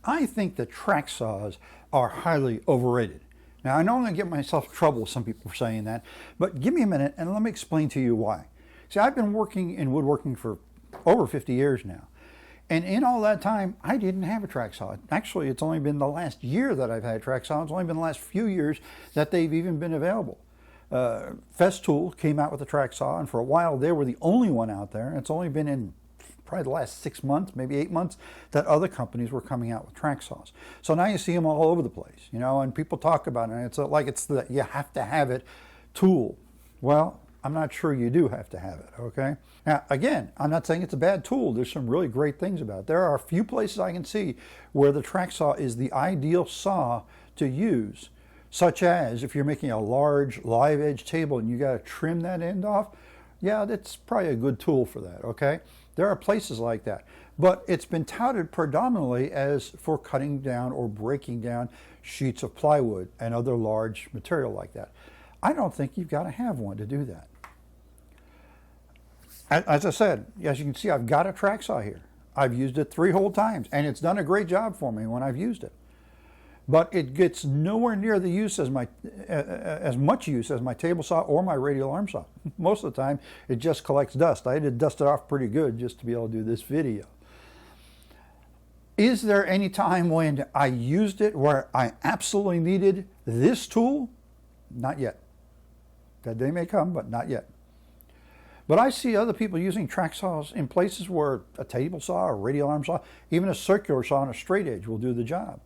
I think that track saws are highly overrated. Now, I know I'm going to get myself in trouble with some people for saying that, but give me a minute and let me explain to you why. See, I've been working in woodworking for over 50 years now. And in all that time, I didn't have a track saw. Actually, it's only been the last year that I've had a track saw. It's only been the last few years that they've even been available. Festool came out with a track saw, and for a while they were the only one out there. It's only been in probably the last 6 months, maybe 8 months, that other companies were coming out with track saws. So now you see them all over the place, you know, and people talk about it, and it's like it's the you have to have it tool. Well, I'm not sure you do have to have it, okay? Now, again, I'm not saying it's a bad tool. There's some really great things about it. There are a few places I can see where the track saw is the ideal saw to use, such as if you're making a large live edge table and you got to trim that end off, yeah, that's probably a good tool for that, okay? There are places like that. But it's been touted predominantly as for cutting down or breaking down sheets of plywood and other large material like that. I don't think you've got to have one to do that. As I said, as you can see, I've got a track saw here. I've used it 3 whole times, and it's done a great job for me when I've used it. But it gets nowhere near the use as much use as my table saw or my radial arm saw. Most of the time, it just collects dust. I had to dust it off pretty good just to be able to do this video. Is there any time when I used it where I absolutely needed this tool? Not yet. That day may come, but not yet. But I see other people using track saws in places where a table saw, a radial arm saw, even a circular saw on a straight edge will do the job.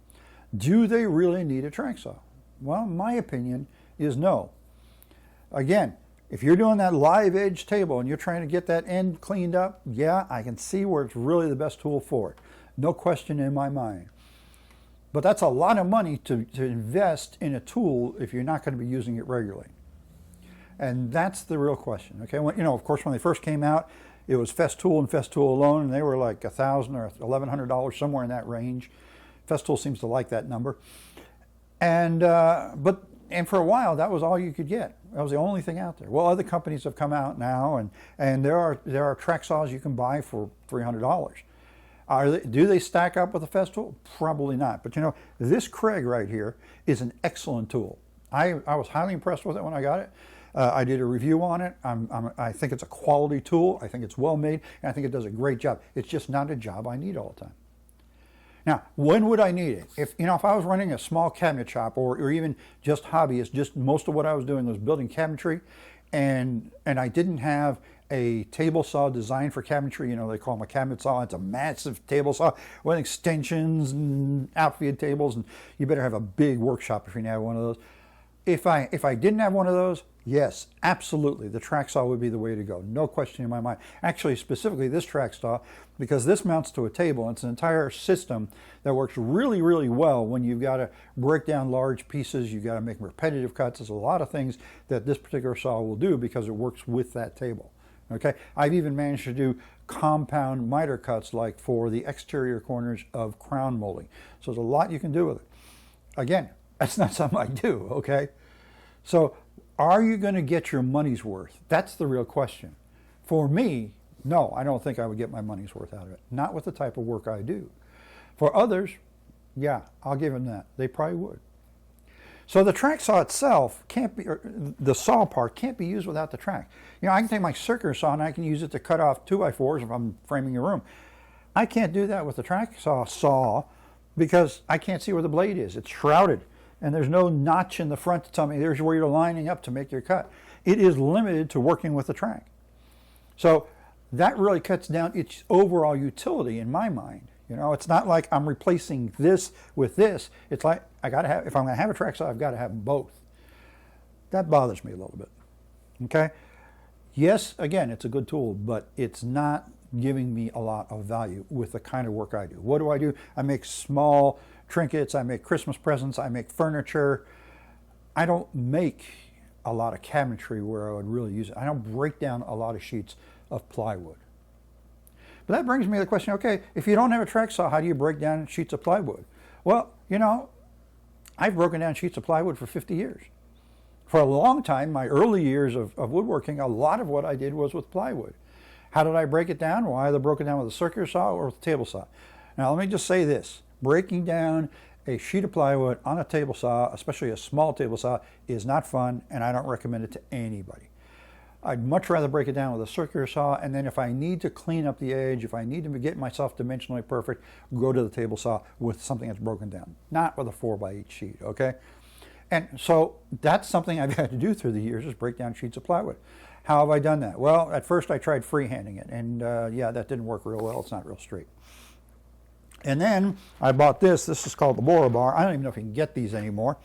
Do they really need a track saw? Well, my opinion is no. Again, if you're doing that live edge table and you're trying to get that end cleaned up, yeah, I can see where it's really the best tool for it. No question in my mind. But that's a lot of money to invest in a tool if you're not going to be using it regularly. And that's the real question. Okay, well, you know, of course, when they first came out, it was Festool and Festool alone, and they were like $1,000 or $1,100, somewhere in that range. Festool seems to like that number. And for a while, that was all you could get. That was the only thing out there. Well, other companies have come out now, and there are track saws you can buy for $300. Do they stack up with a Festool? Probably not. But you know, this Kreg right here is an excellent tool. I was highly impressed with it when I got it. I did a review on it. I think it's a quality tool. I think it's well made, and I think it does a great job. It's just not a job I need all the time. Now, when would I need it? If I was running a small cabinet shop or even just hobbyist, just most of what I was doing was building cabinetry, and I didn't have a table saw designed for cabinetry. You know, they call them a cabinet saw. It's a massive table saw with extensions and outfitted tables, and you better have a big workshop if you have one of those. If I didn't have one of those, yes, absolutely, the track saw would be the way to go. No question in my mind. Actually, specifically this track saw, because this mounts to a table. It's an entire system that works really, really well when you've got to break down large pieces. You've got to make repetitive cuts. There's a lot of things that this particular saw will do because it works with that table. Okay, I've even managed to do compound miter cuts, like for the exterior corners of crown molding. So there's a lot you can do with it. Again, that's not something I do, okay? So are you going to get your money's worth? That's the real question. For me, no, I don't think I would get my money's worth out of it. Not with the type of work I do. For others, yeah, I'll give them that. They probably would. So the track saw itself can't be, or the saw part can't be used without the track. You know, I can take my circular saw and I can use it to cut off 2x4s if I'm framing a room. I can't do that with the track saw because I can't see where the blade is. It's shrouded. And there's no notch in the front to tell me there's where you're lining up to make your cut. It is limited to working with the track. So that really cuts down its overall utility in my mind. You know, it's not like I'm replacing this with this. It's like I got to have, if I'm going to have a track saw, I've got to have both. That bothers me a little bit. Okay? Yes, again, it's a good tool, but it's not giving me a lot of value with the kind of work I do. What do? I make small trinkets, I make Christmas presents, I make furniture. I don't make a lot of cabinetry where I would really use it. I don't break down a lot of sheets of plywood. But that brings me to the question, okay, if you don't have a track saw, how do you break down sheets of plywood? Well, you know, I've broken down sheets of plywood for 50 years. For a long time, my early years of woodworking, a lot of what I did was with plywood. How did I break it down? Well, I either broke it down with a circular saw or with a table saw. Now, let me just say this. Breaking down a sheet of plywood on a table saw, especially a small table saw, is not fun, and I don't recommend it to anybody. I'd much rather break it down with a circular saw, and then if I need to clean up the edge, if I need to get myself dimensionally perfect, go to the table saw with something that's broken down, not with a 4x8 sheet, okay? And so that's something I've had to do through the years, is break down sheets of plywood. How have I done that? Well, at first I tried freehanding it, and yeah, that didn't work real well. It's not real straight. And then I bought this. This is called the borer bar. I don't even know if you can get these anymore.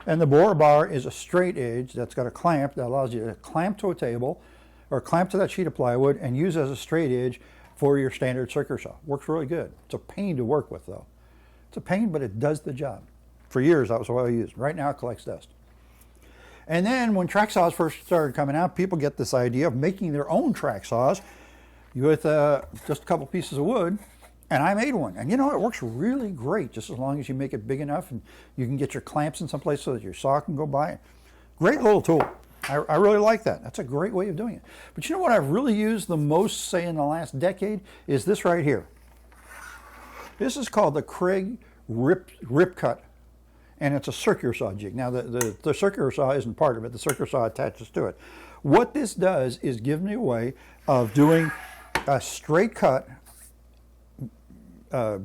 And the borer bar is a straight edge that's got a clamp that allows you to clamp to a table or clamp to that sheet of plywood and use as a straight edge for your standard circular saw. Works really good. It's a pain to work with, though. It's a pain, but it does the job. For years, that was what I used. Right now, it collects dust. And then when track saws first started coming out, people get this idea of making their own track saws with just a couple pieces of wood. And I made one, and you know, it works really great, just as long as you make it big enough and you can get your clamps in some place so that your saw can go by it. Great little tool. I really like that. That's a great way of doing it. But you know what I've really used the most, say, in the last decade, is this right here. This is called the Kreg Rip-Cut, and it's a circular saw jig. Now, the circular saw isn't part of it. The circular saw attaches to it. What this does is give me a way of doing a straight cut,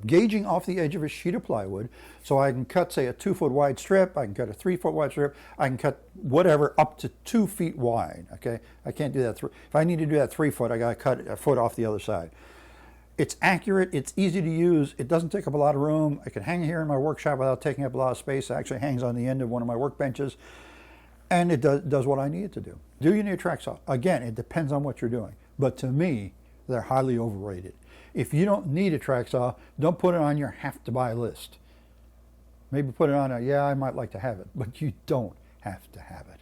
gauging off the edge of a sheet of plywood, so I can cut, say, a 2-foot wide strip, I can cut a 3-foot wide strip, I can cut whatever up to 2 feet wide, okay? I can't do that. If I need to do that 3 foot, I gotta cut a foot off the other side. It's accurate, it's easy to use, it doesn't take up a lot of room, I can hang here in my workshop without taking up a lot of space. It actually hangs on the end of one of my workbenches, and it does what I need it to do. Do you need a track saw? Again, it depends on what you're doing, but to me, they're highly overrated. If you don't need a track saw, don't put it on your have to buy list. Maybe put it on a, yeah, I might like to have it, but you don't have to have it.